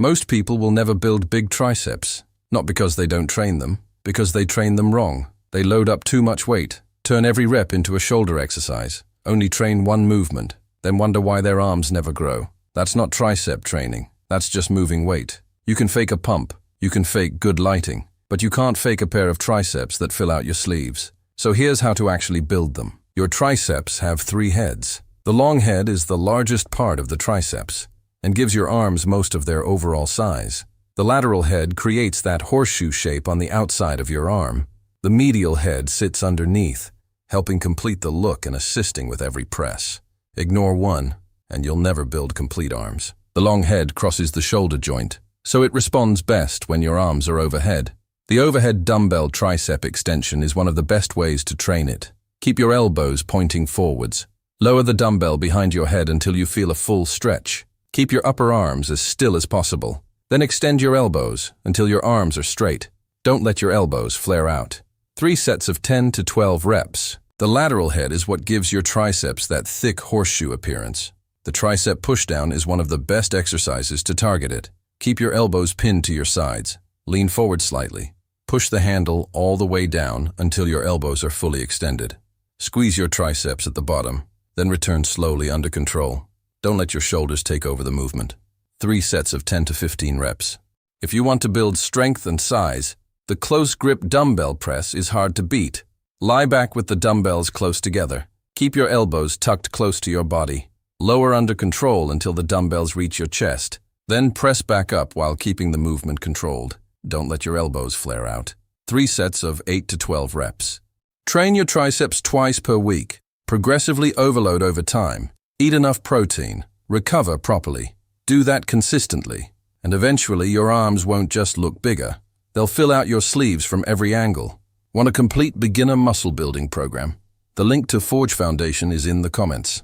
Most people will never build big triceps, not because they don't train them, because they train them wrong. They load up too much weight, turn every rep into a shoulder exercise, only train one movement, then wonder why their arms never grow. That's not tricep training, that's just moving weight. You can fake a pump, you can fake good lighting, but you can't fake a pair of triceps that fill out your sleeves. So here's how to actually build them. Your triceps have 3 heads. The long head is the largest part of the triceps and gives your arms most of their overall size. The lateral head creates that horseshoe shape on the outside of your arm. The medial head sits underneath, helping complete the look and assisting with every press. Ignore one, and you'll never build complete arms. The long head crosses the shoulder joint, so it responds best when your arms are overhead. The overhead dumbbell tricep extension is one of the best ways to train it. Keep your elbows pointing forwards. Lower the dumbbell behind your head until you feel a full stretch. Keep your upper arms as still as possible. Then extend your elbows until your arms are straight. Don't let your elbows flare out. 3 sets of 10 to 12 reps. The lateral head is what gives your triceps that thick horseshoe appearance. The tricep pushdown is one of the best exercises to target it. Keep your elbows pinned to your sides. Lean forward slightly. Push the handle all the way down until your elbows are fully extended. Squeeze your triceps at the bottom, then return slowly under control. Don't let your shoulders take over the movement. 3 sets of 10 to 15 reps. If you want to build strength and size, the close grip dumbbell press is hard to beat. Lie back with the dumbbells close together. Keep your elbows tucked close to your body. Lower under control until the dumbbells reach your chest. Then press back up while keeping the movement controlled. Don't let your elbows flare out. 3 sets of 8 to 12 reps. Train your triceps twice per week. Progressively overload over time. Eat enough protein. Recover properly. Do that consistently. And eventually your arms won't just look bigger. They'll fill out your sleeves from every angle. Want a complete beginner muscle building program? The link to Forge Foundation is in the comments.